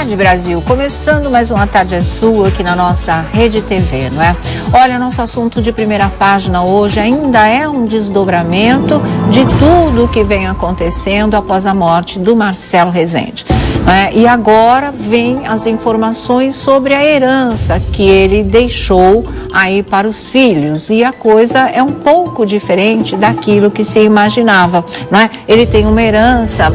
tarde, Brasil. Começando mais uma Tarde é Sua aqui na nossa Rede TV, não é? Olha, nosso assunto de primeira página hoje ainda é um desdobramento de tudo o que vem acontecendo após a morte do Marcelo Rezende. E agora vem as informações sobre a herança que ele deixou aí para os filhos. E a coisa é um pouco diferente daquilo que se imaginava, não é? Ele tem uma herança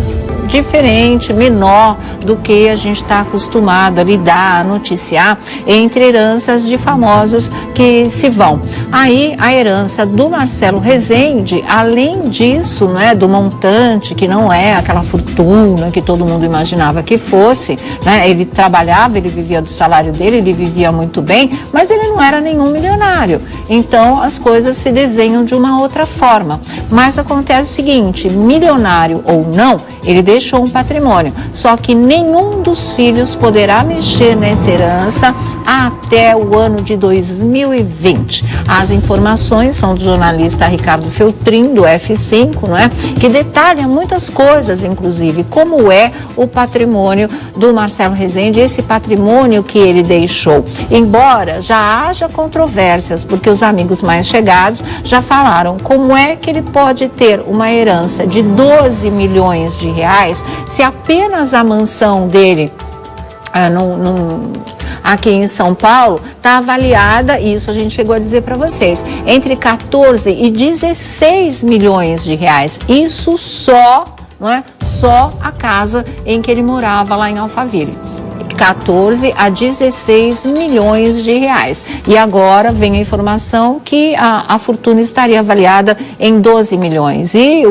diferente, menor do que a gente está acostumado a lidar, a noticiar entre heranças de famosos que se vão. Aí a herança do Marcelo Rezende, além disso, né, do montante, que não é aquela fortuna que todo mundo imaginava que fosse, né, ele trabalhava, ele vivia do salário dele, ele vivia muito bem, mas ele não era nenhum milionário. Então as coisas se desenham de uma outra forma. Mas acontece o seguinte, milionário ou não, ele deixou um patrimônio, só que nenhum dos filhos poderá mexer nessa herança até o ano de 2020. As informações são do jornalista Ricardo Feltrin, do F5, não é? Que detalha muitas coisas, inclusive, como é o patrimônio do Marcelo Rezende, esse patrimônio que ele deixou. Embora já haja controvérsias, porque os amigos mais chegados já falaram como é que ele pode ter uma herança de 12 milhões de reais se apenas a mansão dele aqui em São Paulo está avaliada, e isso a gente chegou a dizer para vocês, entre 14 e 16 milhões de reais. Isso só, não é? Só a casa em que ele morava lá em Alphaville. 14 a 16 milhões de reais. E agora vem a informação que a fortuna estaria avaliada em 12 milhões. E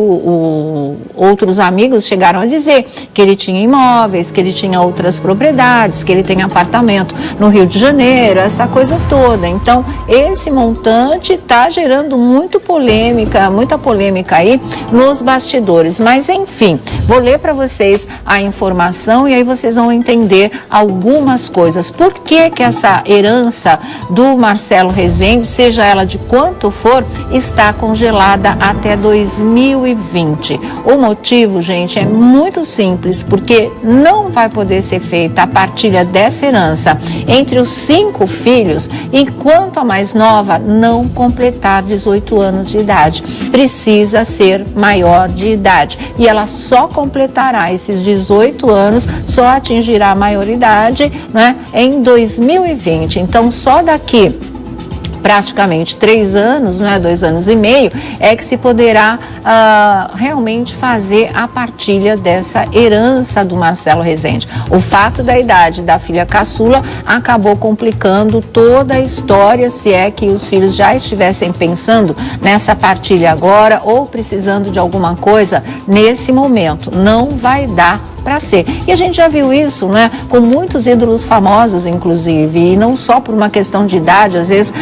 outros amigos chegaram a dizer que ele tinha imóveis, que ele tinha outras propriedades, que ele tem apartamento no Rio de Janeiro, essa coisa toda. Então, esse montante está gerando muita polêmica aí nos bastidores. Mas, enfim, vou ler para vocês a informação e aí vocês vão entender algumas coisas. Por que que essa herança do Marcelo Rezende, seja ela de quanto for, está congelada até 2020? O motivo, gente, é muito simples, porque não vai poder ser feita a partilha dessa herança entre os 5 filhos, enquanto a mais nova não completar 18 anos de idade. Precisa ser maior de idade. E ela só completará esses 18 anos, só atingirá a maioridade, né, em 2020. Então, só daqui praticamente 3 anos, né, 2 anos e meio, é que se poderá realmente fazer a partilha dessa herança do Marcelo Rezende. O fato da idade da filha caçula acabou complicando toda a história, se é que os filhos já estivessem pensando nessa partilha agora ou precisando de alguma coisa nesse momento. Não vai dar para ser. E a gente já viu isso, né, com muitos ídolos famosos, inclusive, e não só por uma questão de idade. Às vezes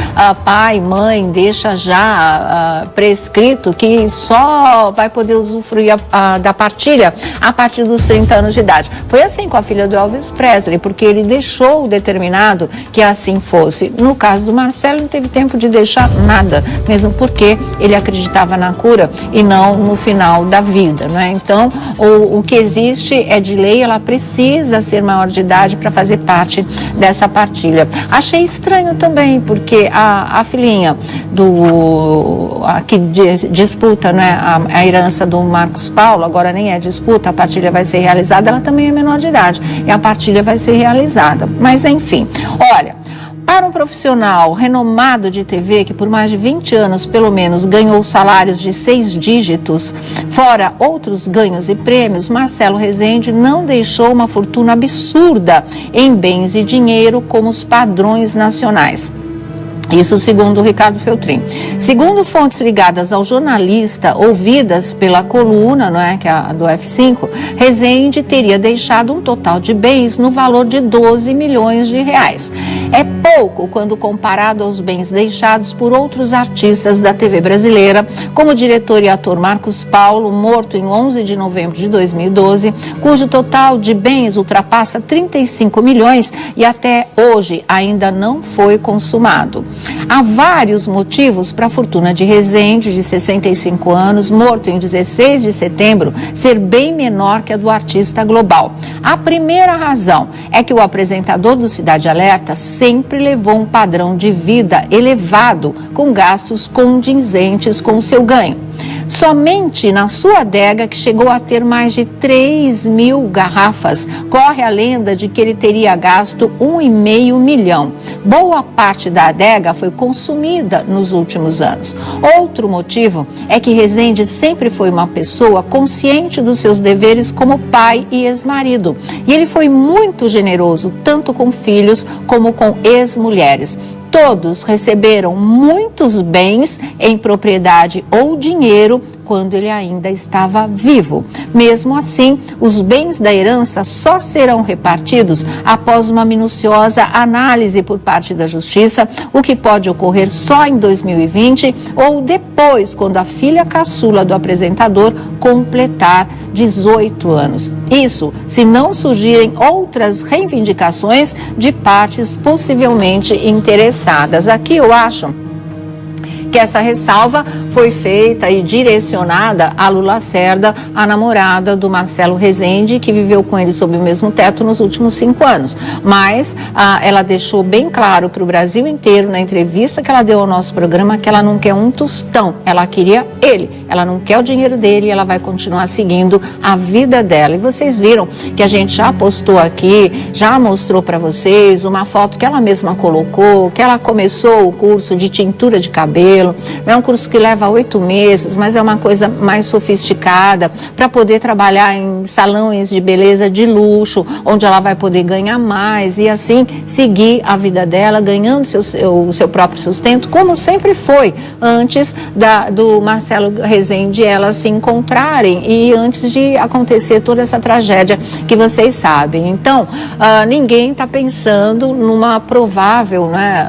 pai, mãe deixa já prescrito que só vai poder usufruir da partilha a partir dos 30 anos de idade. Foi assim com a filha do Elvis Presley, porque ele deixou determinado que assim fosse. No caso do Marcelo, não teve tempo de deixar nada, mesmo porque ele acreditava na cura e não no final da vida, né? Então, o que existe é de lei, ela precisa ser maior de idade para fazer parte dessa partilha. Achei estranho também, porque a filhinha que disputa, né, a herança do Marcos Paulo, agora nem é disputa, a partilha vai ser realizada, ela também é menor de idade, e a partilha vai ser realizada. Mas enfim, olha, para um profissional renomado de TV, que por mais de 20 anos, pelo menos, ganhou salários de 6 dígitos, fora outros ganhos e prêmios, Marcelo Rezende não deixou uma fortuna absurda em bens e dinheiro como os padrões nacionais. Isso segundo o Ricardo Feltrin. Segundo fontes ligadas ao jornalista, ouvidas pela coluna, não é, que é a do F5, Rezende teria deixado um total de bens no valor de 12 milhões de reais. É pouco quando comparado aos bens deixados por outros artistas da TV brasileira, como o diretor e ator Marcos Paulo, morto em 11 de novembro de 2012, cujo total de bens ultrapassa 35 milhões e até hoje ainda não foi consumado. Há vários motivos para a fortuna de Rezende, de 65 anos, morto em 16 de setembro, ser bem menor que a do artista global. A primeira razão é que o apresentador do Cidade Alerta sempre levou um padrão de vida elevado, com gastos condizentes com o seu ganho. Somente na sua adega, que chegou a ter mais de 3.000 garrafas, corre a lenda de que ele teria gasto R$1,5 milhão. Boa parte da adega foi consumida nos últimos anos. Outro motivo é que Rezende sempre foi uma pessoa consciente dos seus deveres como pai e ex-marido. E ele foi muito generoso, tanto com filhos como com ex-mulheres. Todos receberam muitos bens em propriedade ou dinheiro quando ele ainda estava vivo. Mesmo assim, os bens da herança só serão repartidos após uma minuciosa análise por parte da Justiça, o que pode ocorrer só em 2020 ou depois, quando a filha caçula do apresentador completar 18 anos. Isso se não surgirem outras reivindicações de partes possivelmente interessadas. Aqui eu acho que essa ressalva foi feita e direcionada a Lula Lacerda, a namorada do Marcelo Rezende, que viveu com ele sob o mesmo teto nos últimos 5 anos. Mas ela deixou bem claro para o Brasil inteiro, na entrevista que ela deu ao nosso programa, que ela não quer um tostão, ela queria ele, ela não quer o dinheiro dele, ela vai continuar seguindo a vida dela. E vocês viram que a gente já postou aqui, já mostrou para vocês uma foto que ela mesma colocou, que ela começou o curso de tintura de cabelo. É um curso que leva 8 meses, mas é uma coisa mais sofisticada para poder trabalhar em salões de beleza de luxo, onde ela vai poder ganhar mais e assim seguir a vida dela, ganhando o seu próprio sustento, como sempre foi antes do Marcelo Rezende e ela se encontrarem e antes de acontecer toda essa tragédia que vocês sabem. Então, ninguém está pensando numa provável, né,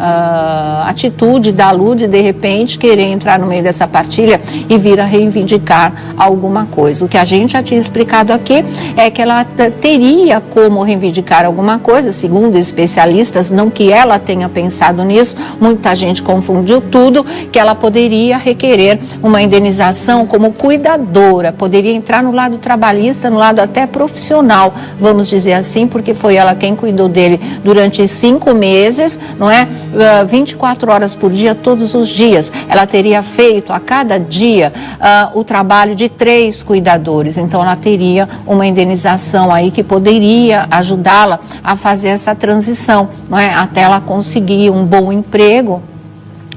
atitude da Lu de repente querer entrar no meio dessa partilha e vir a reivindicar alguma coisa. O que a gente já tinha explicado aqui é que ela teria como reivindicar alguma coisa, segundo especialistas, não que ela tenha pensado nisso, muita gente confundiu tudo, que ela poderia requerer uma indenização como cuidadora, poderia entrar no lado trabalhista, no lado até profissional, vamos dizer assim, porque foi ela quem cuidou dele durante 5 meses, não é? 24 horas por dia, todos os dias. Ela teria feito a cada dia o trabalho de 3 cuidadores, então ela teria uma indenização aí que poderia ajudá-la a fazer essa transição, não é? Até ela conseguir um bom emprego,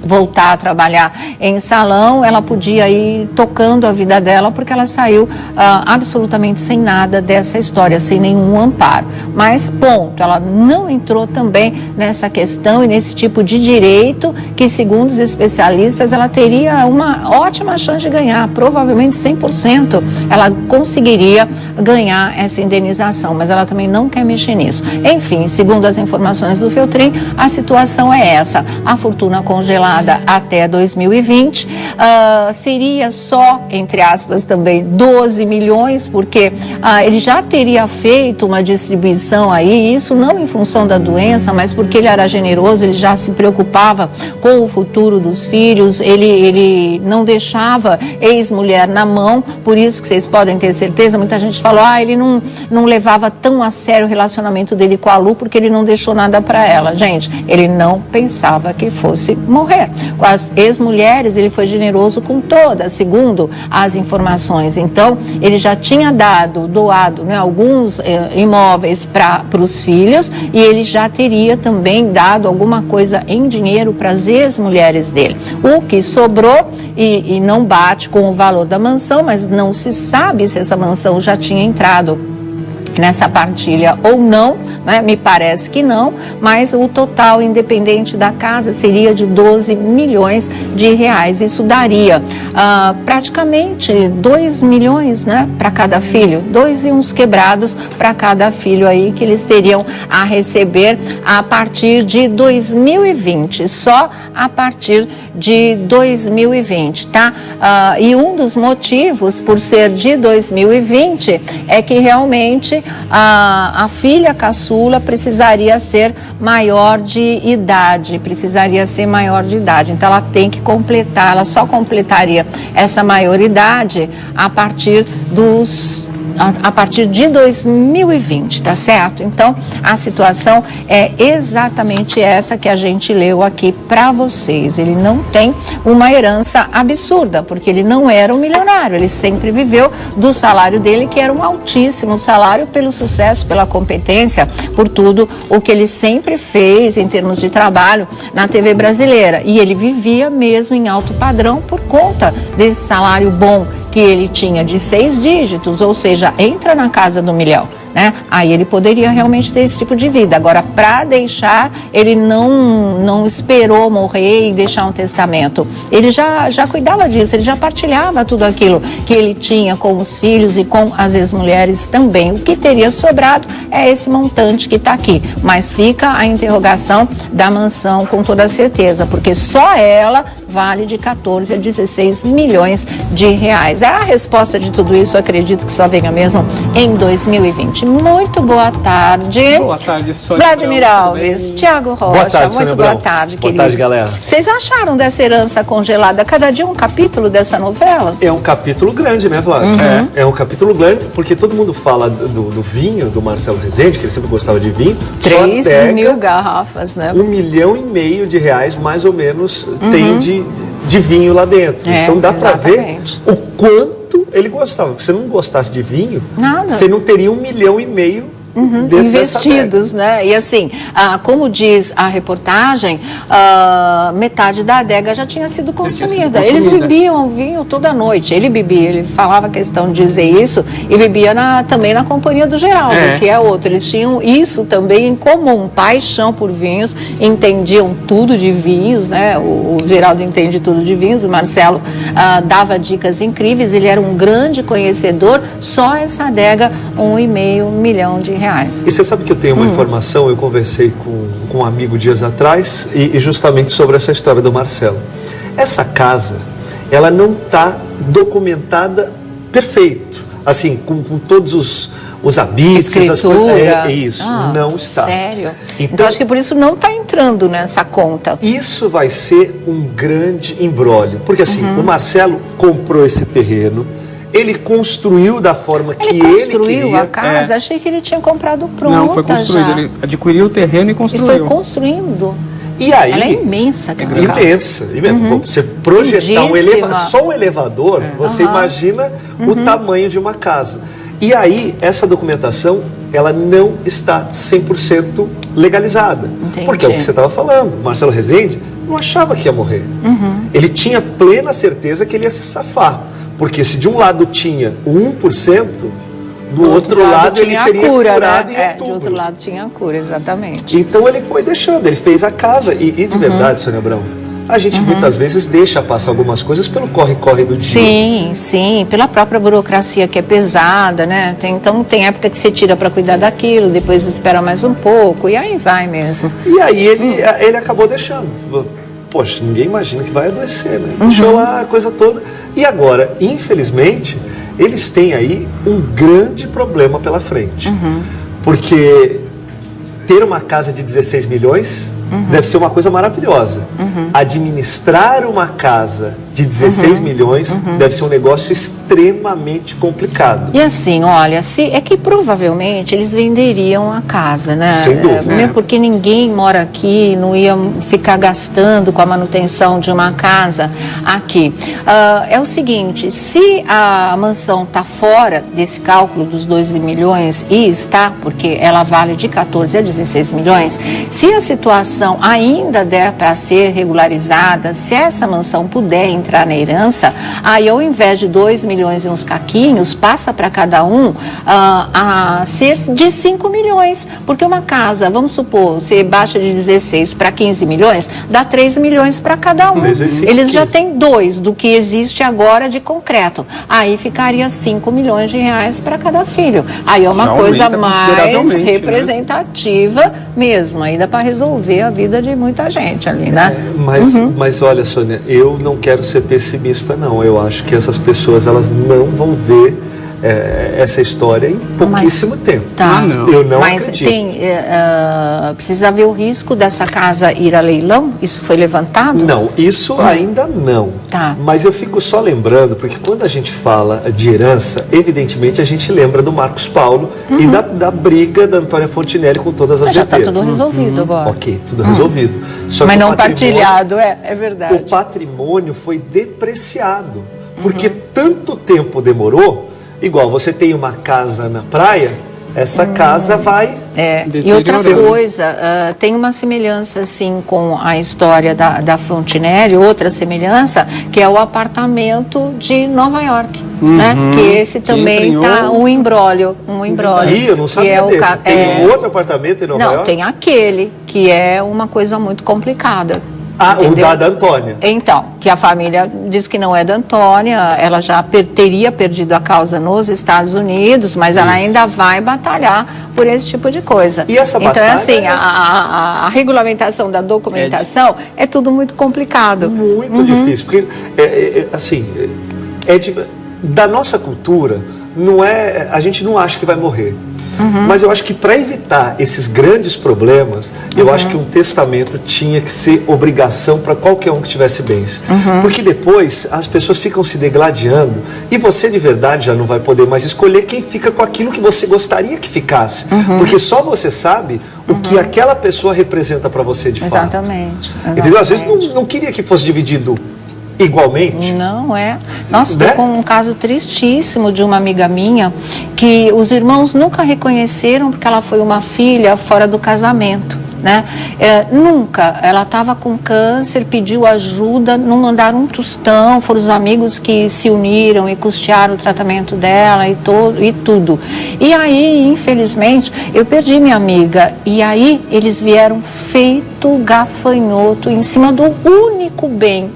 voltar a trabalhar em salão, ela podia ir tocando a vida dela, porque ela saiu absolutamente sem nada dessa história, sem nenhum amparo. Mas, ponto, ela não entrou também nessa questão e nesse tipo de direito que, segundo os especialistas, ela teria uma ótima chance de ganhar, provavelmente 100%. Ela conseguiria ganhar essa indenização, mas ela também não quer mexer nisso. Enfim, segundo as informações do Feltrin, a situação é essa, a fortuna congelada até 2020, seria só, entre aspas, também 12 milhões, porque ele já teria feito uma distribuição aí, isso não em função da doença, mas porque ele era generoso, ele já se preocupava com o futuro dos filhos, ele não deixava ex-mulher na mão, por isso que vocês podem ter certeza, muita gente falou, ele não levava tão a sério o relacionamento dele com a Lu, porque ele não deixou nada para ela. Gente, ele não pensava que fosse morrer. Com as ex-mulheres, ele foi generoso com todas, segundo as informações. Então, ele já tinha doado, né, alguns imóveis para os filhos e ele já teria também dado alguma coisa em dinheiro para as ex-mulheres dele. O que sobrou e não bate com o valor da mansão, mas não se sabe se essa mansão já tinha entrado nessa partilha ou não, né? Me parece que não, mas o total independente da casa seria de 12 milhões de reais. Isso daria praticamente 2 milhões, né, para cada filho, 2 e uns quebrados para cada filho aí que eles teriam a receber a partir de 2020, só a partir de 2020, tá? E um dos motivos por ser de 2020 é que realmente a filha caçula precisaria ser maior de idade, então ela tem que completar, ela só completaria essa maioridade a partir dos a partir de 2020, tá certo? Então, a situação é exatamente essa que a gente leu aqui para vocês. Ele não tem uma herança absurda, porque ele não era um milionário, ele sempre viveu do salário dele, que era um altíssimo salário pelo sucesso, pela competência, por tudo o que ele sempre fez em termos de trabalho na TV brasileira. E ele vivia mesmo em alto padrão por conta desse salário bom que ele tinha de 6 dígitos, ou seja, entra na casa do milhão, né? Aí ele poderia realmente ter esse tipo de vida. Agora, para deixar, ele não esperou morrer e deixar um testamento. Ele já cuidava disso, ele já partilhava tudo aquilo que ele tinha com os filhos e com as ex-mulheres também. O que teria sobrado é esse montante que está aqui. Mas fica a interrogação da mansão com toda certeza, porque só ela vale de 14 a 16 milhões de reais. A resposta de tudo isso, eu acredito que só venha mesmo em 2020. Muito boa tarde. Boa tarde, Sônia. Vladimir Alves, Tiago Rocha. Boa tarde, muito boa tarde, queridos. Boa tarde, galera. Vocês acharam dessa herança congelada? Cada dia um capítulo dessa novela? É um capítulo grande, né, Vlad? É um capítulo grande, porque todo mundo fala do vinho do Marcelo Rezende, que ele sempre gostava de vinho. 3 mil garrafas, né? 1,5 milhão de reais, mais ou menos, tem de vinho lá dentro. Então dá para ver o quanto ele gostava. Porque se você não gostasse de vinho, você não teria 1,5 milhão investidos, né? E assim, como diz a reportagem, metade da adega já tinha sido consumida. Eles bebiam vinho toda noite. Ele bebia, ele falava questão de dizer isso, e bebia também na companhia do Geraldo, que é outro. Eles tinham isso também em comum, paixão por vinhos, entendiam tudo de vinhos, né? O Geraldo entende tudo de vinhos, o Marcelo dava dicas incríveis, ele era um grande conhecedor, só essa adega, 1,5 milhão de reais. E você sabe que eu tenho uma informação, eu conversei com um amigo dias atrás, e justamente sobre essa história do Marcelo. Essa casa, ela não está documentada perfeito, assim, com todos os habitos, as coisas. Isso, não está. Sério? Então acho que por isso não está entrando nessa conta. Isso vai ser um grande imbróglio, porque assim, o Marcelo comprou esse terreno, ele construiu da forma que ele queria. Ele construiu a casa? Achei que ele tinha comprado pronta. Não, foi construído. Já. Ele adquiriu o terreno e construiu. E foi construindo. E aí, ela é imensa, cara. Imensa. Você projetar só um elevador, você imagina o tamanho de uma casa. E aí, essa documentação, ela não está 100% legalizada. Entendi. Porque é o que você estava falando. Marcelo Rezende não achava que ia morrer. Ele tinha plena certeza que ele ia se safar. Porque se de um lado tinha 1%, do outro lado ele seria curado em outubro. De outro lado tinha a cura, exatamente. Então ele foi deixando, ele fez a casa. E de verdade, Sônia Abrão, a gente muitas vezes deixa passar algumas coisas pelo corre-corre do dia. Sim, pela própria burocracia que é pesada, né? Então tem época que você tira para cuidar daquilo, depois espera mais um pouco, e aí vai mesmo. E aí ele acabou deixando. Poxa, ninguém imagina que vai adoecer, né? Deixou lá a coisa toda. E agora, infelizmente, eles têm aí um grande problema pela frente. Porque ter uma casa de 16 milhões deve ser uma coisa maravilhosa. Administrar uma casa de 16 milhões deve ser um negócio extremamente complicado. E assim, olha, é que provavelmente eles venderiam a casa, né? Sem dúvida. Mesmo porque ninguém mora aqui, não ia ficar gastando com a manutenção de uma casa aqui. É o seguinte, se a mansão está fora desse cálculo dos 12 milhões, e está, porque ela vale de 14 a 16 milhões, se a situação ainda der para ser regularizada, se essa mansão puder entrar na herança, aí ao invés de 2 milhões e uns caquinhos, passa para cada um a ser de 5 milhões, porque uma casa, vamos supor, você baixa de 16 para 15 milhões, dá 3 milhões para cada um. Eles já têm 2 do que existe agora de concreto, aí ficaria 5 milhões de reais para cada filho. Aí é uma coisa mais representativa mesmo, ainda para resolver a vida de muita gente ali, né? Mas olha, Sônia, eu não quero ser pessimista, não. Eu acho que essas pessoas, elas não vão ver essa história em pouquíssimo tempo. Tá. não. Eu não Mas acredito. precisa ver o risco dessa casa ir a leilão? Isso foi levantado? Não, isso ainda não. Tá. Mas eu fico só lembrando, porque quando a gente fala de herança, evidentemente a gente lembra do Marcos Paulo e da briga da Antônia Fontinelli com todas as Já está herdeiras. tudo resolvido agora. Ok, tudo resolvido. Só Mas que o não patrimônio- partilhado, é verdade. O patrimônio foi depreciado, porque tanto tempo demorou, igual você tem uma casa na praia, essa casa vai... E outra Deteriorando. coisa, tem uma semelhança assim com a história da Fontinelli, outra semelhança, que é o apartamento de Nova York, né? Que esse também entranhou- tá um imbróglio. Ih, eu não que sabia é o desse. Tem outro apartamento em Nova Não, York? tem aquele, que é uma coisa muito complicada. Ah, o entendeu? da Antônia. Então, que a família diz que não é da Antônia, ela já teria perdido a causa nos Estados Unidos, mas ela ainda vai batalhar por esse tipo de coisa. E essa então, batalha assim, é- a regulamentação da documentação é tudo muito complicado. Muito difícil, porque da nossa cultura, não é, a gente não acha que vai morrer. Mas eu acho que para evitar esses grandes problemas, eu acho que um testamento tinha que ser obrigação para qualquer um que tivesse bens. Porque depois as pessoas ficam se degladiando e você de verdade já não vai poder mais escolher quem fica com aquilo que você gostaria que ficasse. Porque só você sabe o que aquela pessoa representa para você de fato. Exatamente. Entendeu? Às vezes não queria que fosse dividido igualmente. Não é. Nossa, estou Né? com um caso tristíssimo de uma amiga minha que os irmãos nunca reconheceram porque ela foi uma filha fora do casamento. Né? Nunca, ela estava com câncer, pediu ajuda, não mandaram um tostão, foram os amigos que se uniram e custearam o tratamento dela e tudo. E aí, infelizmente, eu perdi minha amiga e aí eles vieram feito gafanhoto em cima do único bem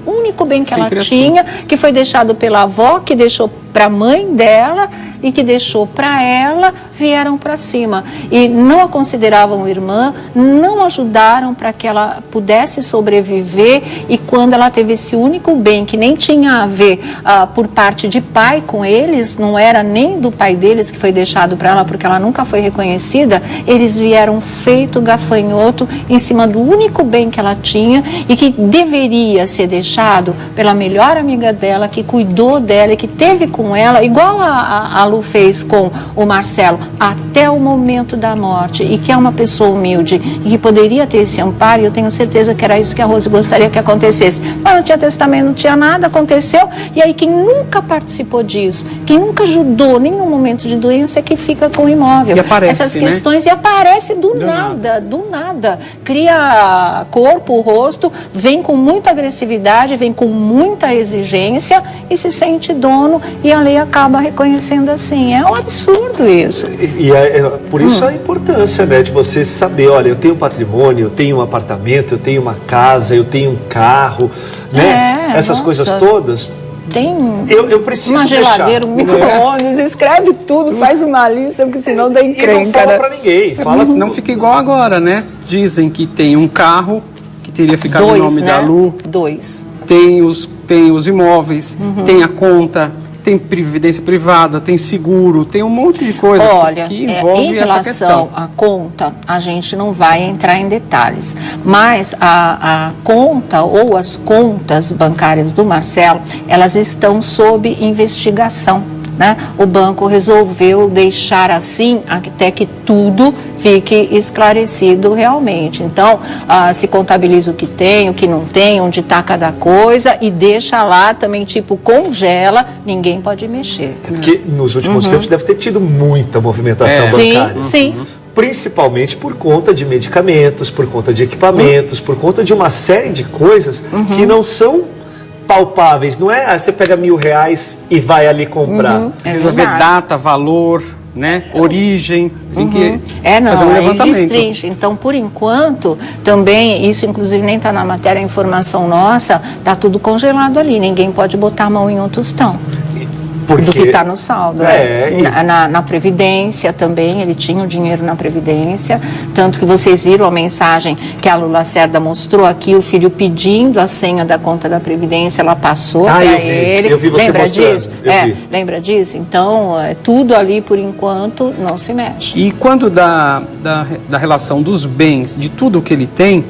que ela Sempre assim. tinha, que foi deixado pela avó, que deixou para a mãe dela e que deixou para ela, vieram para cima. E não a consideravam irmã, não ajudaram para que ela pudesse sobreviver e quando ela teve esse único bem que nem tinha a ver por parte de pai com eles, não era nem do pai deles que foi deixado para ela porque ela nunca foi reconhecida, eles vieram feito gafanhoto em cima do único bem que ela tinha e que deveria ser deixado pela melhor amiga dela, que cuidou dela e que teve com ela, igual a Lu fez com o Marcelo, até o momento da morte, e que é uma pessoa humilde e que poderia ter esse amparo, e eu tenho certeza que era isso que a Rose gostaria que acontecesse. Mas não tinha testamento, não tinha nada, aconteceu, e aí quem nunca participou disso, quem nunca ajudou nem no momento de doença é que fica com o imóvel. E aparece, essas né? questões, e aparece do nada. nada. Cria corpo, rosto, vem com muita agressividade, vem com muita exigência e se sente dono e a lei acaba reconhecendo assim. É um absurdo isso. E por isso a importância, né, de você saber, olha, eu tenho um patrimônio, eu tenho um apartamento, eu tenho uma casa, eu tenho um carro, né? Essas nossa. coisas todas. Tem Eu preciso uma geladeira, um deixar. micro-ondas, escreve tudo, faz uma lista, porque senão dá E não encrenca. fala né? pra ninguém. Fala Não fica igual agora, né? Dizem que tem um carro que teria ficado em Dois, nome né? da Lu, Dois. tem os imóveis, tem a conta, tem previdência privada, tem seguro, tem um monte de coisa Olha, que envolve em essa relação questão. à conta, a gente não vai entrar em detalhes, mas a conta ou as contas bancárias do Marcelo, elas estão sob investigação. Né? O banco resolveu deixar assim até que tudo fique esclarecido realmente. Então, se contabiliza o que tem, o que não tem, onde está cada coisa e deixa lá também, tipo, congela, ninguém pode mexer. Porque nos últimos tempos deve ter tido muita movimentação bancária. Sim. Principalmente por conta de medicamentos, por conta de equipamentos, por conta de uma série de coisas que não são palpáveis. Não é você pega R$1.000 e vai ali comprar. Precisa ver Exato. data, valor, né? Origem, tem que fazer um Aí levantamento. destrincha. Então, por enquanto, também, isso inclusive nem está na matéria, a informação nossa, está tudo congelado ali, ninguém pode botar a mão em um tostão. do que está no saldo. Na Previdência também, ele tinha o dinheiro na Previdência, tanto que vocês viram a mensagem que a Lula Lacerda mostrou aqui, o filho pedindo a senha da conta da Previdência, ela passou para ele. Eu vi você lembra mostrando. disso? Lembra disso? Então, tudo ali, por enquanto, não se mexe. E quando da relação dos bens, de tudo que ele tem,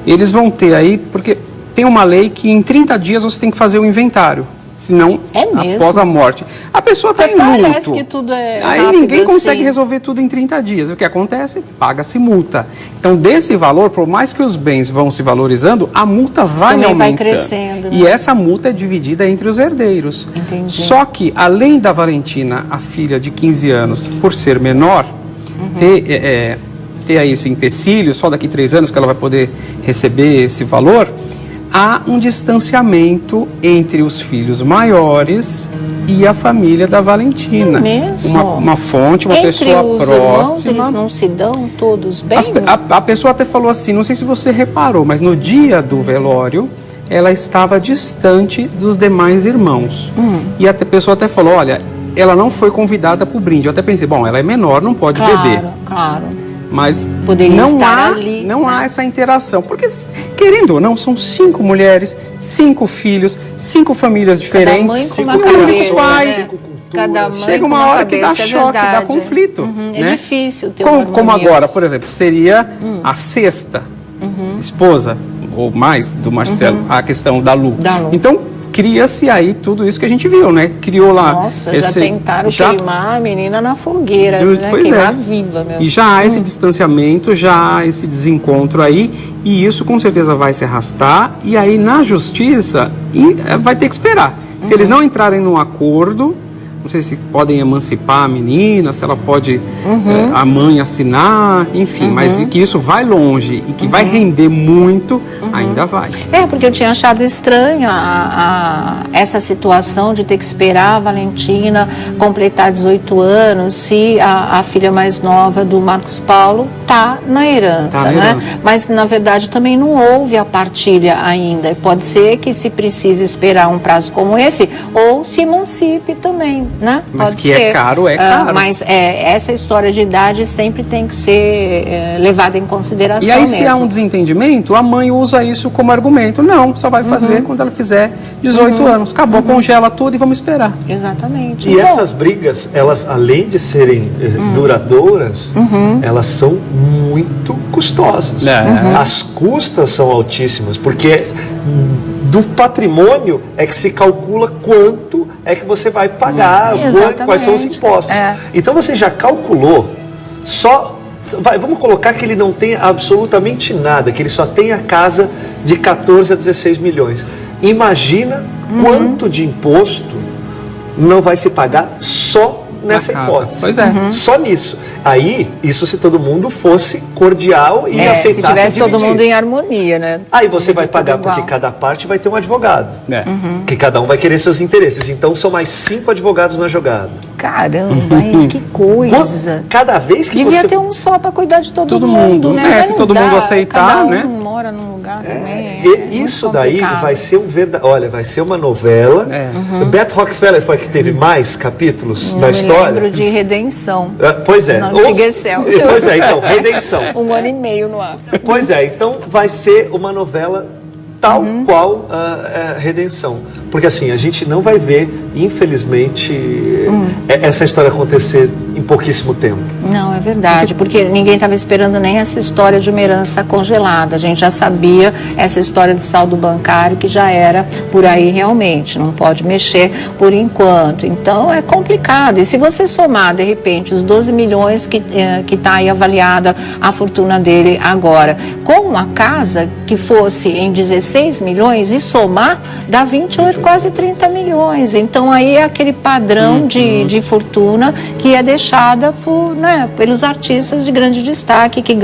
eles vão ter aí, porque tem uma lei que em 30 dias você tem que fazer o inventário. Senão, após a morte. A pessoa está em luto. Parece que tudo é aí rápido, ninguém consegue assim. Resolver tudo em 30 dias. O que acontece? Paga-se multa. Então, desse valor, por mais que os bens vão se valorizando, a multa vai também aumentando. Vai crescendo. Né? E essa multa é dividida entre os herdeiros. Entendi. Só que, além da Valentina, a filha de 15 anos, por ser menor, ter aí esse empecilho, só daqui 3 anos que ela vai poder receber esse valor, há um distanciamento entre os filhos maiores e a família da Valentina. É mesmo? Uma fonte, uma entre pessoa os próxima. Irmãos, eles não se dão todos bem? A pessoa até falou assim, não sei se você reparou, mas no dia do velório, ela estava distante dos demais irmãos. E a pessoa até falou, olha, ela não foi convidada para o brinde. Eu até pensei, bom, ela é menor, não pode beber. Claro. Mas poderia estar ali, não há essa interação, porque querendo ou não, são 5 mulheres, 5 filhos, 5 famílias diferentes, cada mãe com 5 uma cabeça, pais, 5 culturas. Cada mãe chega uma hora que dá choque, dá conflito. É difícil ter como agora, por exemplo, seria a sexta esposa, ou mais, do Marcelo, a questão da Lu. Então, cria-se aí tudo isso que a gente viu, né? Criou lá... Nossa, já tentaram queimar a menina na fogueira, né? Queimar viva mesmo. E já há esse distanciamento, já há esse desencontro aí, e isso com certeza vai se arrastar, e aí na justiça vai ter que esperar. Se eles não entrarem num acordo, não sei se podem emancipar a menina, se ela pode a mãe assinar, enfim, mas que isso vai longe e que vai render muito, ainda vai. Porque eu tinha achado estranha essa situação de ter que esperar a Valentina completar 18 anos se a filha mais nova do Marcos Paulo está na herança, né? Mas na verdade também não houve a partilha ainda. Pode ser que se precise esperar um prazo como esse ou se emancipe também, né? Mas pode que ser. É caro. Mas essa história de idade sempre tem que ser levada em consideração. E aí, mesmo. se há um desentendimento, a mãe usa isso como argumento. Não, só vai fazer quando ela fizer 18 anos. Acabou, congela tudo e vamos esperar. Exatamente. E essas brigas, elas, além de serem duradouras, elas são muito custosas. As custas são altíssimas, porque do patrimônio é que se calcula quanto é que você vai pagar, quais são os impostos. Então você já calculou, vamos colocar que ele não tem absolutamente nada, que ele só tem a casa de 14 a 16 milhões. Imagina quanto de imposto não vai se pagar só nessa hipótese. Pois é. Só nisso. Aí, isso se todo mundo fosse cordial e aceitasse se tivesse dividir. todo mundo em harmonia, né? Aí você vai pagar porque cada parte vai ter um advogado. Que cada um vai querer seus interesses. Então são mais 5 advogados na jogada. Caramba, que coisa. Cada vez que devia você... ter um só para cuidar de todo mundo, né? Se todo mundo aceitar, cada um mora num lugar também. Isso daí vai ser Olha, vai ser uma novela. Beth Rockefeller foi a que teve mais capítulos da história. Eu lembro de Redenção. Pois é. Pois é, então, Redenção. 1 ano e meio no ar. Pois é, então vai ser uma novela tal qual Redenção. Porque assim, a gente não vai ver, infelizmente, essa história acontecer em pouquíssimo tempo. Não, é verdade, porque ninguém estava esperando nem essa história de uma herança congelada. A gente já sabia essa história de saldo bancário que já era por aí realmente, não pode mexer por enquanto. Então é complicado. E se você somar, de repente, os 12 milhões que está aí avaliada a fortuna dele agora, com uma casa que fosse em 16 milhões e somar, dá 28, quase 30 milhões. Então aí é aquele padrão de fortuna que é deixada pelos artistas de grande destaque que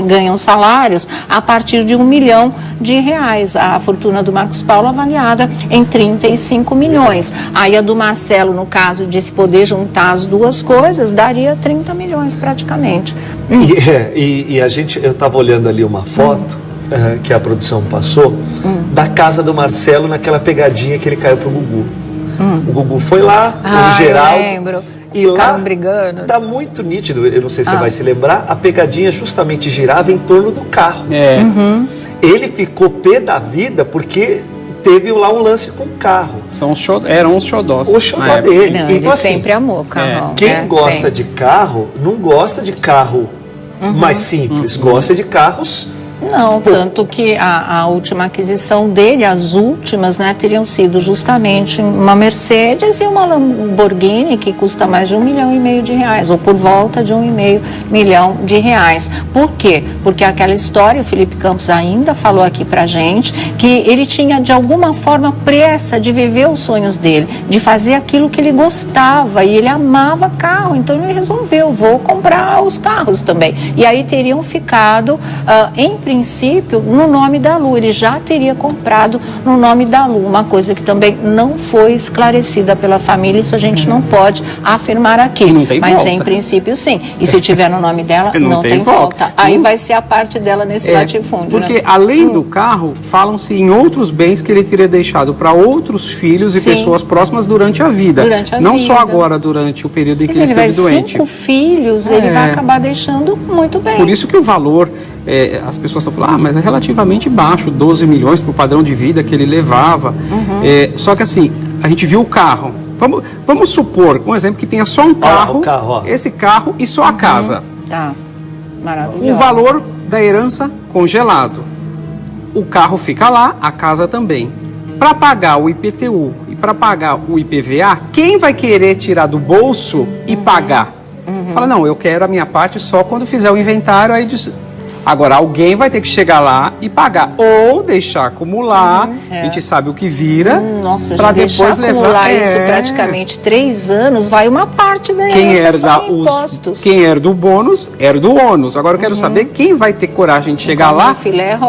ganham salários a partir de R$1 milhão. A fortuna do Marcos Paulo avaliada em 35 milhões. Aí a do Marcelo, no caso de se poder juntar as duas coisas, daria 30 milhões praticamente. E eu estava olhando ali uma foto que a produção passou da casa do Marcelo naquela pegadinha que ele caiu pro Gugu. O Gugu foi lá, o Geraldo. Eu lembro. E lá Ficaram brigando. tá muito nítido, eu não sei se você vai se lembrar, a pegadinha justamente girava em torno do carro. Ele ficou pé da vida porque teve lá um lance com o carro. Eram os xodós. O xodó dele. Não, Então, ele assim, sempre amou carro. quem gosta de carro, não gosta de carro mais simples, gosta de carros. Não, tanto que a última aquisição dele, as últimas, né, teriam sido justamente uma Mercedes e uma Lamborghini que custa mais de R$1,5 milhão, ou por volta de R$1,5 milhão. Por quê? Porque aquela história, o Felipe Campos ainda falou aqui pra gente, que ele tinha de alguma forma pressa de viver os sonhos dele, de fazer aquilo que ele gostava, e ele amava carro, então ele resolveu, vou comprar os carros também. E aí teriam ficado, em princípio, no nome da Lu. Ele já teria comprado no nome da Lu, uma coisa que também não foi esclarecida pela família, isso a gente não pode afirmar aqui. Não tem mas volta. Em princípio sim. E se tiver no nome dela, não tem volta. Aí vai ser a parte dela nesse latifúndio. Porque né? além do carro, falam-se em outros bens que ele teria deixado para outros filhos e pessoas próximas durante a vida. Não só agora, durante o período em que ele esteve doente. 5 filhos, ele vai acabar deixando muito bem. Por isso que o valor, as pessoas estão falando, mas é relativamente baixo, 12 milhões para o padrão de vida que ele levava. Só que assim, a gente viu o carro. Vamos supor, um exemplo, que tenha só um carro, esse carro e só a casa. Tá, maravilhoso. O valor da herança congelado. O carro fica lá, a casa também. Para pagar o IPTU e para pagar o IPVA, quem vai querer tirar do bolso e pagar? Fala, não, eu quero a minha parte só quando fizer o inventário. Aí agora, alguém vai ter que chegar lá e pagar. Ou deixar acumular, a gente sabe o que vira, para depois levar isso praticamente 3 anos, vai uma parte da herança só em impostos. Quem herda o bônus, herda o ônus. Agora eu quero saber quem vai ter coragem de chegar lá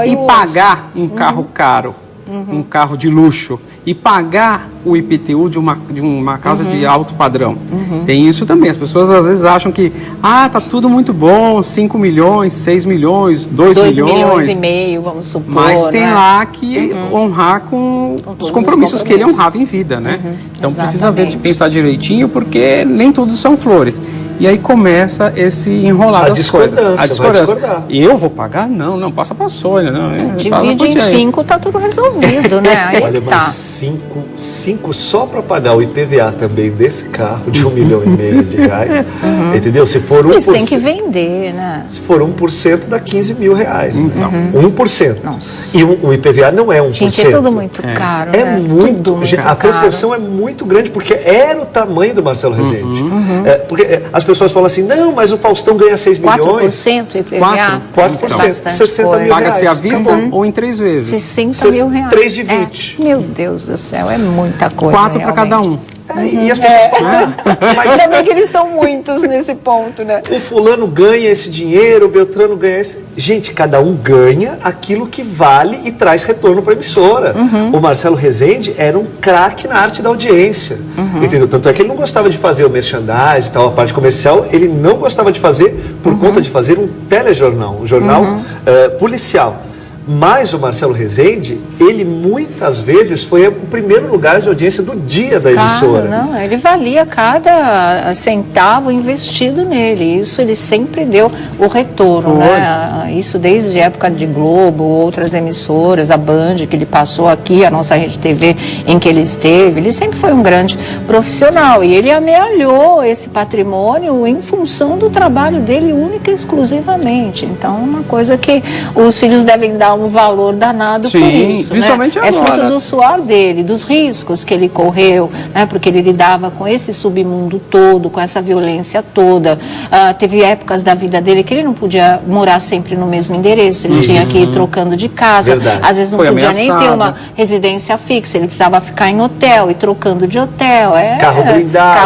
e pagar um carro caro, um carro de luxo, e pagar o IPTU de uma casa de alto padrão. Tem isso também. As pessoas às vezes acham que tá tudo muito bom, 5 milhões, 6 milhões, 2 milhões. 2,5 milhões, vamos supor. Mas tem lá que honrar com os compromissos que ele honrava em vida, né? Então precisa pensar direitinho, porque nem tudo são flores. E aí começa esse enrolar das coisas. A discordância. Eu vou pagar? Não, passa para a Sônia. Divide em 5, tá tudo resolvido, né? Aí olha, tá. Mas 5 só para pagar o IPVA também desse carro de R$1,5 milhão, entendeu? Se for 1%. Eles têm que vender, né? Se for 1%, dá R$15 mil. Então, 1%. Nossa. E o IPVA não é 1%. Gente, é tudo muito caro, né? Muito a proporção é muito grande, porque era o tamanho do Marcelo Rezende. Porque as pessoas falam assim, não, mas o Faustão ganha 6 milhões. 4% IPVA? 4%, 60 mil Paga-se à vista ou em 3 vezes? 60 mil reais. 3 de 20. Meu Deus do céu, é muita coisa. 4 para cada um. E as pessoas falam, mas também que eles são muitos nesse ponto, né? O fulano ganha esse dinheiro, o Beltrano ganha esse... Gente, cada um ganha aquilo que vale e traz retorno para a emissora. O Marcelo Rezende era um craque na arte da audiência. Entendeu? Tanto é que ele não gostava de fazer o merchandising e tal, a parte comercial, ele não gostava de fazer por conta de fazer um telejornal, um jornal policial. Mas o Marcelo Rezende, ele muitas vezes foi o primeiro lugar de audiência do dia da emissora. Não, ele valia cada centavo investido nele. Isso ele sempre deu o retorno, né? Isso desde a época de Globo, outras emissoras, a Band, que ele passou aqui, a nossa Rede TV em que ele esteve. Ele sempre foi um grande profissional e ele amealhou esse patrimônio em função do trabalho dele única e exclusivamente. Então, é uma coisa que os filhos devem dar um valor danado por isso, principalmente né? agora. É fruto do suor dele, dos riscos que ele correu, né? Porque ele lidava com esse submundo todo, com essa violência toda. Teve épocas da vida dele que ele não podia morar sempre no mesmo endereço, ele tinha que ir trocando de casa. Às vezes não podia nem ter uma residência fixa, ele precisava ficar em hotel e trocando de hotel. Carro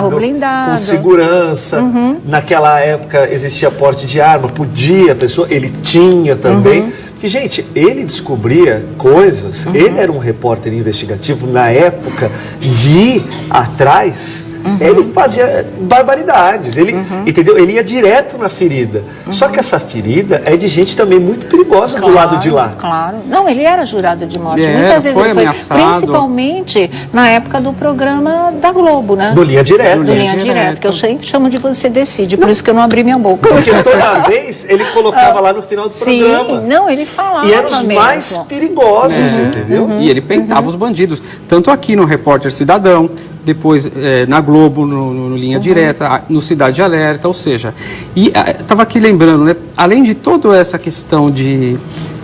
blindado, com segurança. Naquela época existia porte de arma, podia, a pessoa, ele tinha também. Porque, gente, ele descobria coisas, ele era um repórter investigativo na época de ir atrás ele fazia barbaridades, ele, entendeu? Ele ia direto na ferida. Só que essa ferida é de gente também muito perigosa do lado de lá. Claro. Não, ele era jurado de morte. Muitas vezes ele foi ameaçado. Principalmente na época do programa da Globo, né? Do Linha Direta. Do Linha Direta, que eu sempre chamo de Você Decide, por isso que eu não abri minha boca. Porque toda vez ele colocava lá no final do programa. Não, ele falava. E eram os mais perigosos, entendeu? E ele peitava os bandidos. Tanto aqui no Repórter Cidadão, depois na Globo, no Linha Direta, no Cidade Alerta, ou seja... E estava aqui lembrando, né? Além de toda essa questão de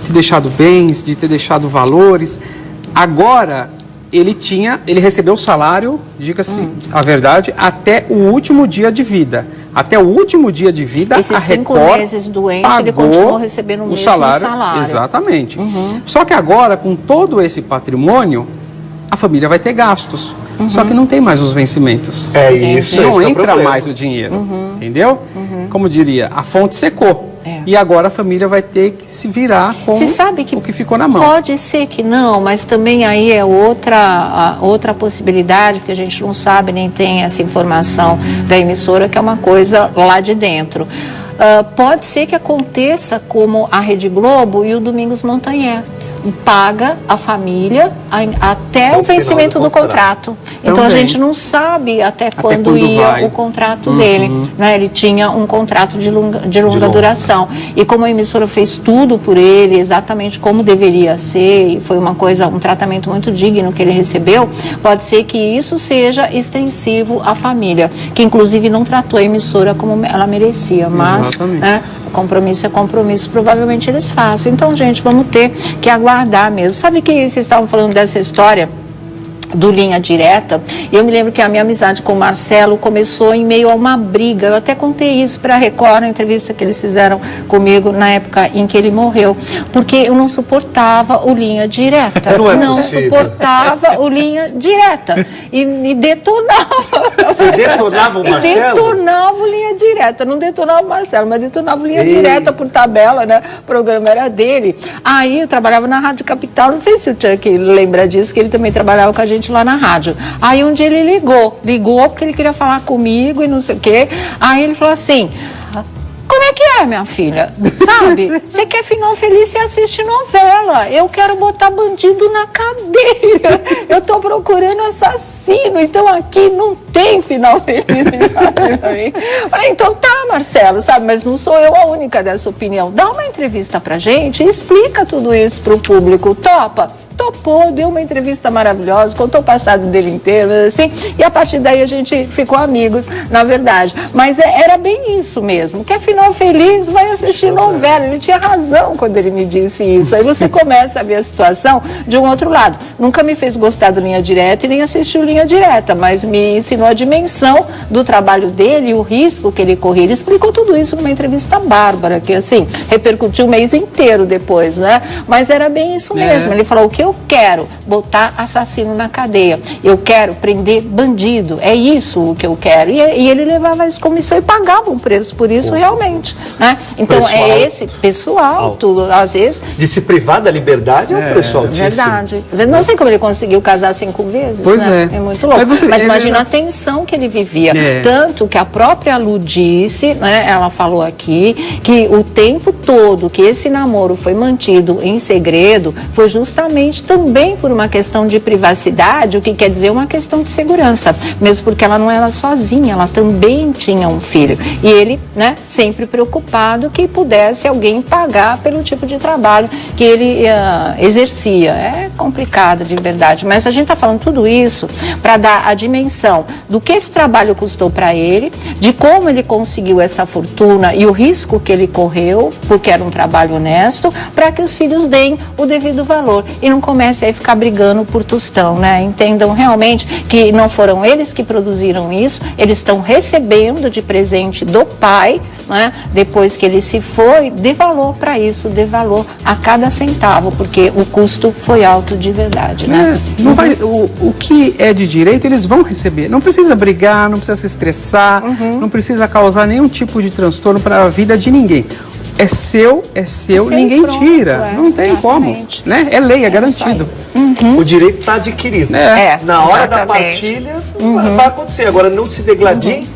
ter deixado bens, de ter deixado valores, agora ele recebeu o salário, diga-se a verdade, até o último dia de vida. Até o último dia de vida, esses a 5 Record meses doente, ele continuou recebendo o mesmo salário. Exatamente. Só que agora, com todo esse patrimônio, a família vai ter gastos. Só que não tem mais os vencimentos. É isso. Não esse entra é o mais o dinheiro. Entendeu? Como diria, a fonte secou. E agora a família vai ter que se virar com o que ficou na mão. Pode ser que não, mas também aí é outra possibilidade, porque a gente não sabe nem tem essa informação da emissora, que é uma coisa lá de dentro. Pode ser que aconteça como a Rede Globo e o Domingos Montanher. Paga a família até o vencimento do contrato. Então a gente não sabe até quando ia o contrato dele. Né? Ele tinha um contrato de longa duração. E como a emissora fez tudo por ele, exatamente como deveria ser, e foi um tratamento muito digno que ele recebeu, pode ser que isso seja extensivo à família, que inclusive não tratou a emissora como ela merecia, mas compromisso é compromisso, provavelmente eles façam. Então, gente, vamos ter que aguardar mesmo. Sabe que vocês estavam falando dessa história do Linha Direta? Eu me lembro que a minha amizade com o Marcelo começou em meio a uma briga. Eu até contei isso para a Record, na entrevista que eles fizeram comigo na época em que ele morreu, porque eu não suportava o Linha Direta. Não suportava o Linha Direta. E detonava. Você detonava o Marcelo? Detonava o Linha Direta. Não detonava o Marcelo, mas detonava o Linha Direta por tabela, né? O programa era dele. Aí eu trabalhava na Rádio Capital, não sei se o Chuck lembra disso, que ele também trabalhava com a gente lá na rádio. Aí um dia ele ligou porque ele queria falar comigo e não sei o quê. Aí ele falou assim: como é que é, minha filha? Sabe? Você quer final feliz, você assiste novela. Eu quero botar bandido na cadeia. Eu tô procurando assassino. Então aqui não tem final feliz. Falei, então tá, Marcelo, sabe? Mas não sou eu a única dessa opinião. Dá uma entrevista pra gente e explica tudo isso pro público. Topa? Topou, deu uma entrevista maravilhosa, contou o passado dele inteiro, assim, e a partir daí a gente ficou amigos, na verdade. Mas era bem isso mesmo. Quer final feliz, vai assistir novela. Ele tinha razão quando ele me disse isso. Aí você começa a ver a situação de um outro lado. Nunca me fez gostar do Linha Direta e nem assistiu Linha Direta, mas me ensinou a dimensão do trabalho dele e o risco que ele corria. Ele explicou tudo isso numa entrevista bárbara, que assim, repercutiu o mês inteiro depois, né? Mas era bem isso mesmo. Ele falou: o que eu quero? Botar assassino na cadeia. Eu quero prender bandido. É isso o que eu quero. E ele levava isso como missão e pagava um preço por isso realmente. Né? Então esse preço alto, às vezes. De se privar da liberdade é um preço altíssimo. Verdade. Não sei como ele conseguiu casar 5 vezes. Pois né? É muito louco. Mas imagina a tensão que ele vivia. Tanto que a própria Lu disse, né, ela falou aqui, que o tempo todo que esse namoro foi mantido em segredo foi justamente também por uma questão de privacidade, o que quer dizer uma questão de segurança, mesmo porque ela não era sozinha, ela também tinha um filho. E ele, né, sempre preocupado que pudesse alguém pagar pelo tipo de trabalho que ele exercia. É complicado de verdade, mas a gente está falando tudo isso para dar a dimensão do que esse trabalho custou para ele, de como ele conseguiu essa fortuna e o risco que ele correu, porque era um trabalho honesto, para que os filhos deem o devido valor e não comece a ficar brigando por tostão, né? Entendam realmente que não foram eles que produziram isso, eles estão recebendo de presente do pai, né? Depois que ele se foi, dê valor para isso, dê valor a cada centavo, porque o custo foi alto de verdade, né? Não vai, o que é de direito, eles vão receber. Não precisa brigar, não precisa se estressar, não precisa causar nenhum tipo de transtorno para a vida de ninguém. é seu, ninguém pronto, tira. Não tem exatamente. como. Né? É lei, é garantido. O direito está adquirido. Na hora da partilha, vai acontecer. Agora, não se degladie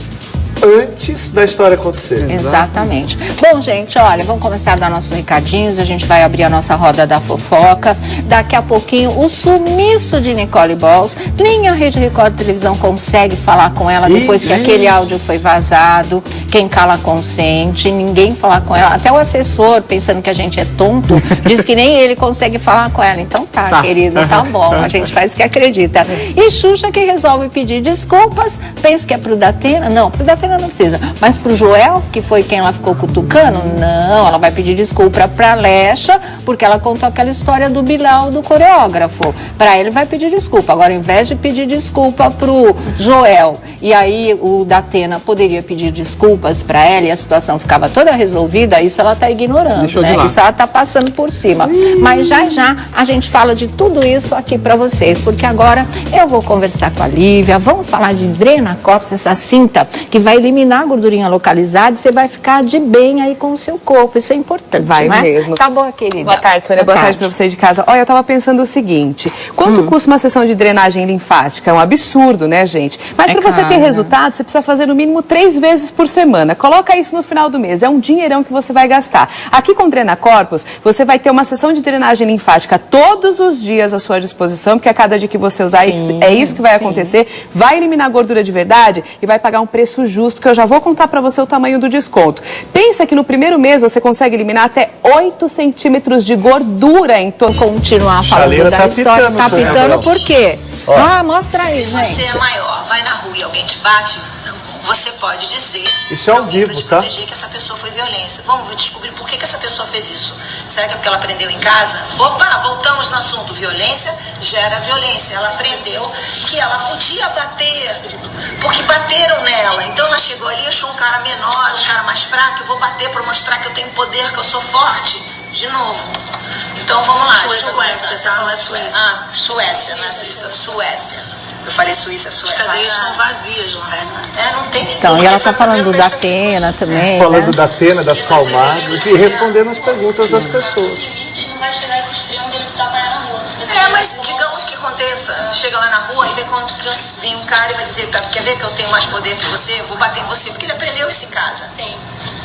antes da história acontecer. Exatamente. Bom, gente, olha, vamos começar a dar nossos recadinhos, a gente vai abrir a nossa roda da fofoca. Daqui a pouquinho, o sumiço de Nicole Balls. Nem a Rede Record de Televisão consegue falar com ela depois que aquele áudio foi vazado. Quem cala consente, ninguém falar com ela. Até o assessor, pensando que a gente é tonto, diz que nem ele consegue falar com ela. Então tá, querido, tá bom, a gente faz o que acredita. E Xuxa que resolve pedir desculpas, pensa que é pro Datena? Não, pro Datena não precisa, mas pro Joel, que foi quem ela ficou cutucando, não, ela vai pedir desculpa pra Lecha, porque ela contou aquela história do Bilal, do coreógrafo. Pra ele vai pedir desculpa. Agora, ao invés de pedir desculpa pro Joel, e aí o Datena poderia pedir desculpas pra ela e a situação ficava toda resolvida, isso ela tá ignorando, né? Isso ela tá passando por cima. Mas já a gente fala de tudo isso aqui pra vocês, porque agora eu vou conversar com a Lívia, vamos falar de Drenacorpus, essa cinta que vai eliminar a gordurinha localizada e você vai ficar de bem aí com o seu corpo. Isso é importante, vai, né? mesmo. Tá bom, querida. Boa tarde, Sônia. Boa tarde pra você de casa. Olha, eu tava pensando o seguinte, quanto custa uma sessão de drenagem linfática? É um absurdo, né, gente? Mas pra você ter resultado, você precisa fazer no mínimo 3 vezes por semana. Coloca isso no final do mês. É um dinheirão que você vai gastar. Aqui com Drenacorpus, você vai ter uma sessão de drenagem linfática todos os dias à sua disposição, porque a cada dia que você usar, é isso que vai acontecer. Vai eliminar a gordura de verdade e vai pagar um preço justo, que eu já vou contar pra você o tamanho do desconto. Pensa que no primeiro mês você consegue eliminar até 8 centímetros de gordura em torno. Continuar falando da história. Tá pitando por quê? Mostra aí, gente. Se você é maior, vai na rua e alguém te bate, você pode dizer... Isso é ao vivo, tá? Proteger que essa pessoa foi violência. Vamos descobrir por que essa pessoa fez isso. Será que é porque ela aprendeu em casa? Opa, voltamos no assunto. Violência gera violência. Ela aprendeu que ela podia bater, porque bateram nela. Então ela chegou ali, achou um cara menor, um cara mais fraco. Eu vou bater para mostrar que eu tenho poder, que eu sou forte. De novo. Então vamos lá. Suécia, tá? Não é Suécia. Suécia, não é Suíça, Suécia. Eu falei Suíça, Suécia. As cadeias estão vazias lá. Não tem ninguém. Então, e ela tá falando do Datena também, falando né? da Datena, das palmadas e respondendo as perguntas das pessoas. Não vai chegar a esse extremo dele precisar apanhar na rua. Mas digamos que aconteça, chega lá na rua e vem um cara e vai dizer, quer ver que eu tenho mais poder que você? Eu vou bater em você, porque ele aprendeu isso em casa. Sim.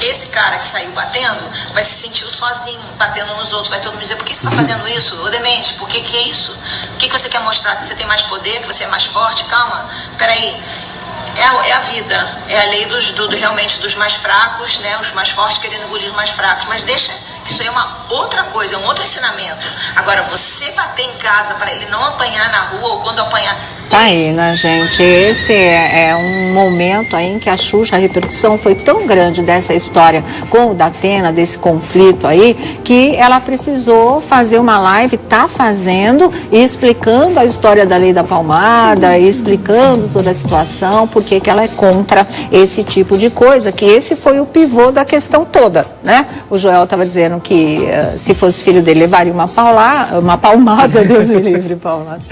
Esse cara que saiu batendo vai se sentir sozinho, batendo nos outros, vai todo mundo dizer, por que você está fazendo isso? Ô demente, por que é isso? O que você quer mostrar? Que você tem mais poder, que você é mais forte? Calma, peraí. É a vida, é a lei realmente dos mais fracos, né? Os mais fortes querendo engolir os mais fracos, mas deixa, isso aí é uma outra coisa, é um outro ensinamento. Agora, você bater em casa para ele não apanhar na rua ou quando apanhar... Tá aí, né, gente? Esse é um momento aí em que a Xuxa, a repercussão foi tão grande dessa história com o Datena, desse conflito aí, que ela precisou fazer uma live, tá fazendo, e explicando a história da lei da palmada, e explicando toda a situação, porque que ela é contra esse tipo de coisa, que esse foi o pivô da questão toda, né? O Joel estava dizendo que se fosse filho dele levaria uma palmada, Deus me livre, palmada.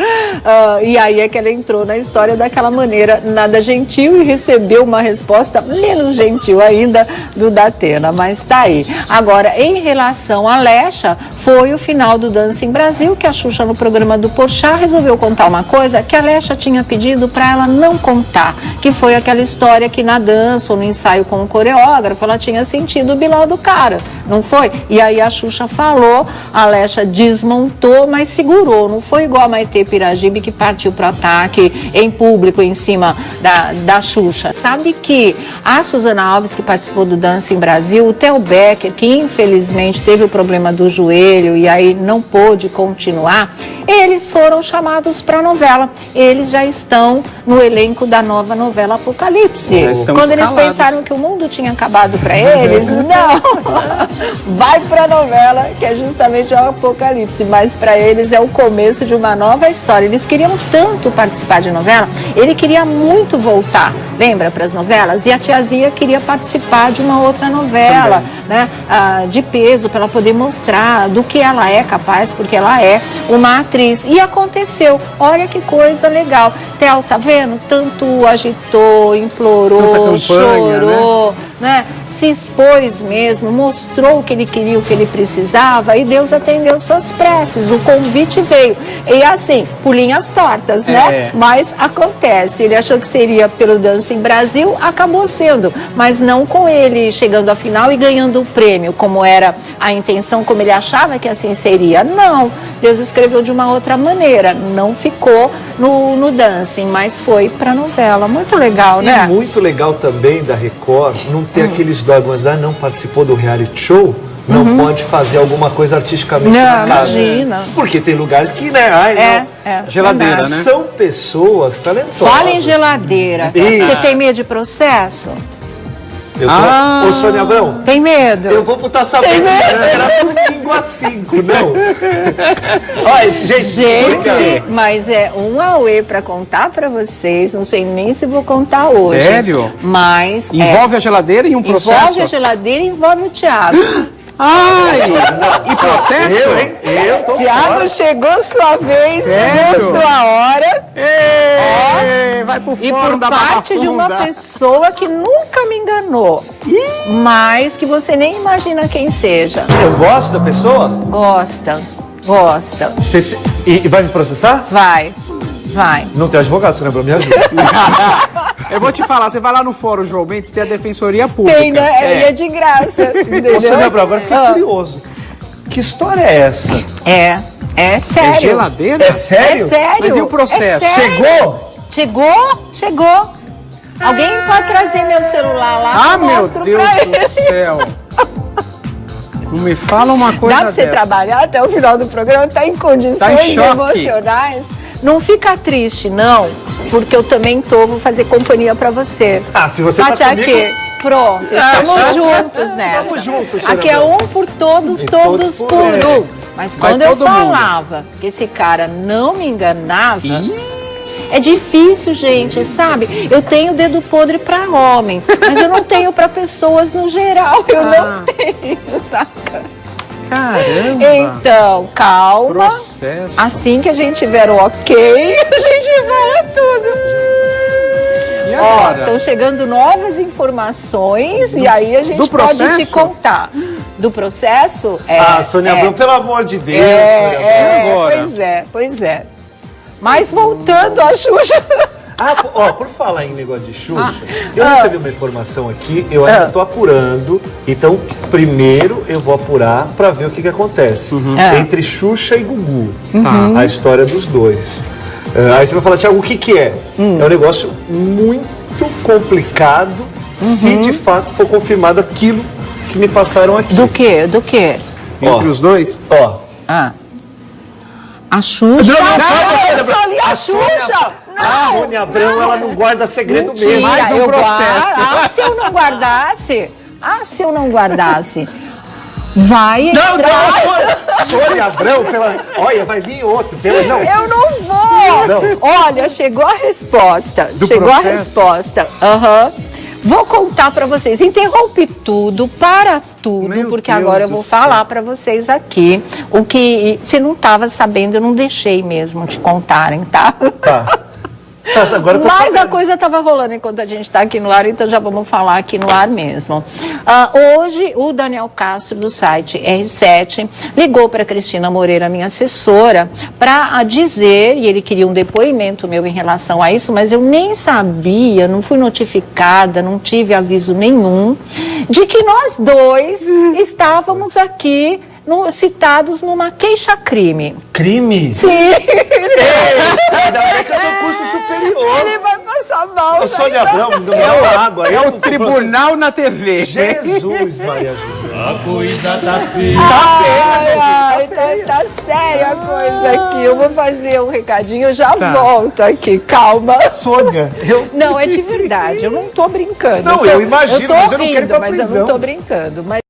E aí é que ela entrou na história daquela maneira nada gentil e recebeu uma resposta menos gentil ainda do Datena, mas tá aí. Agora, em relação a Lecha, foi o final do Dancing Brasil, que a Xuxa no programa do Porchat resolveu contar uma coisa que a Lecha tinha pedido para ela não contar, que foi aquela história que na dança ou no ensaio com o coreógrafo ela tinha sentido o Bilal do cara, não foi? E aí a Xuxa falou, a Lecha desmontou, mas segurou, não foi igual a Maitê Piragibe que partiu para ataque em público em cima da Xuxa. Sabe que a Suzana Alves, que participou do Dancing Brasil, o Theo Becker, que infelizmente teve o problema do joelho e aí não pôde continuar, eles foram chamados para a novela. Eles já estão no elenco da nova novela Apocalipse. Quando eles pensaram que o mundo tinha acabado para eles, não, vai para a novela, que é justamente o Apocalipse, mas para eles é o começo de uma nova história. Eles queriam tanto participar de novela, ele queria muito voltar, lembra, para as novelas, e a tiazinha queria participar de uma outra novela, né, de peso, para ela poder mostrar do que ela é capaz, porque ela é uma atriz. E aconteceu, olha que coisa legal. Theo, tá vendo? Tanto agitou, implorou, campanha, chorou, né? se expôs mesmo, mostrou o que ele queria, o que ele precisava, e Deus atendeu suas preces, o convite veio. E assim, por linhas tortas, né? Mas acontece, ele achou que seria pelo Dancing Brasil, acabou sendo, mas não com ele chegando à final e ganhando o prêmio, como era a intenção, como ele achava que assim seria. Não, Deus escreveu de uma outra maneira, não ficou no Dancing, mas foi para a novela. Muito legal, né? E muito legal também da Record não ter aqueles dogmas, não participou do reality show, não pode fazer alguma coisa artisticamente na casa. Imagina. Porque tem lugares que, né? Geladeira, né? São pessoas talentosas. Fala em geladeira. Você tem medo de processo? Eu tô... Ô, Sônia Abrão. Tem medo? Eu vou botar essa Tem medo? era domingo às 5, não. Olha, Gente, mas é um auê pra contar pra vocês. Não sei nem se vou contar hoje. Sério? Mas envolve a geladeira e um processo? Envolve a geladeira e envolve o Thiago. Ai! E processo? Eu tô Thiago, fora. chegou sua vez, chegou sua hora. Vai pro E fórum por da parte de uma Barra Funda. pessoa que nunca me enganou. Mas que você nem imagina quem seja. Eu gosto da pessoa? Gosta. E vai me processar? Vai. Não tem advogado, Sônia Abrão, me ajuda. Eu vou te falar, você vai lá no Fórum João Mendes, tem a Defensoria Pública. Tem, né? E é de graça. Entendeu? Ô, Sônia Abrão, agora fiquei curioso. Que história é essa? É sério. É geladeira? É sério? É sério. Mas e o processo? É sério. Chegou? Chegou. Alguém pode trazer meu celular lá que eu Meu mostro Deus pra do ele. céu. Não me fala uma coisa Dá pra você dessa. trabalhar até o final do programa, tá em condições Tá em choque. emocionais. Não fica triste, não, porque eu também vou fazer companhia pra você. Se você Bate tá comigo... aqui. Pronto, estamos juntos nessa. Estamos juntos, Sônia Aqui é Abrão. um por todos, E todos todos por por um. um. Mas Vai quando eu todo mundo. falava que esse cara não me enganava, é difícil, gente, sabe? Eu tenho dedo podre pra homem, mas eu não tenho pra pessoas no geral. Eu não tenho, saca? Caramba. Então, calma. Processo. Assim que a gente tiver o ok, a gente fala tudo. E Ó, agora? estão chegando novas informações e aí a gente Do pode te processo? contar. Do processo? Sônia Abrão, pelo amor de Deus, Sônia Abrão. agora? Pois é. Mas voltando à Xuxa. Por falar em negócio de Xuxa, eu recebi uma informação aqui, eu ainda estou apurando, então primeiro eu vou apurar para ver o que acontece entre Xuxa e Gugu, a história dos dois. Aí você vai falar, Thiago, o que é? É um negócio muito complicado se de fato for confirmado aquilo que me passaram aqui. Do quê? Entre os dois? A Xuxa. Não, eu só li a Xuxa. A Sônia Abrão, ela não guarda segredo mesmo. Mais um eu processo. Se eu não guardasse. Vai entrar. Sônia Abrão, olha, vai vir outro. Não. Eu não vou. Não. Olha, chegou a resposta. processo? A resposta. Vou contar pra vocês. Interrompe tudo, para tudo, Meu porque Deus agora eu do vou céu. falar pra vocês aqui o que você não estava sabendo, eu não deixei mesmo te contarem, tá? Tá, agora eu tô Mas a sabendo. coisa estava rolando enquanto a gente está aqui no ar, então já vamos falar aqui no ar mesmo. Hoje, o Daniel Castro, do site R7, ligou para Cristina Moreira, minha assessora, para dizer, e ele queria um depoimento meu em relação a isso, mas eu nem sabia, não fui notificada, não tive aviso nenhum, de que nós dois estávamos aqui citados numa queixa-crime. Crime? Sim! Ainda bem que eu tô curso superior. Ele vai passar mal. Ô, Sônia Abrão, me dá água. É o tribunal na TV. Jesus, Maria José. A coisa tá feia. Tá séria a coisa aqui. Eu vou fazer um recadinho, eu já volto aqui. Calma. Sônia, Não, é de verdade. Eu não tô brincando. Não, eu imagino, tô mas eu não quero ir rindo, pra mas eu prisão. não tô brincando. Mas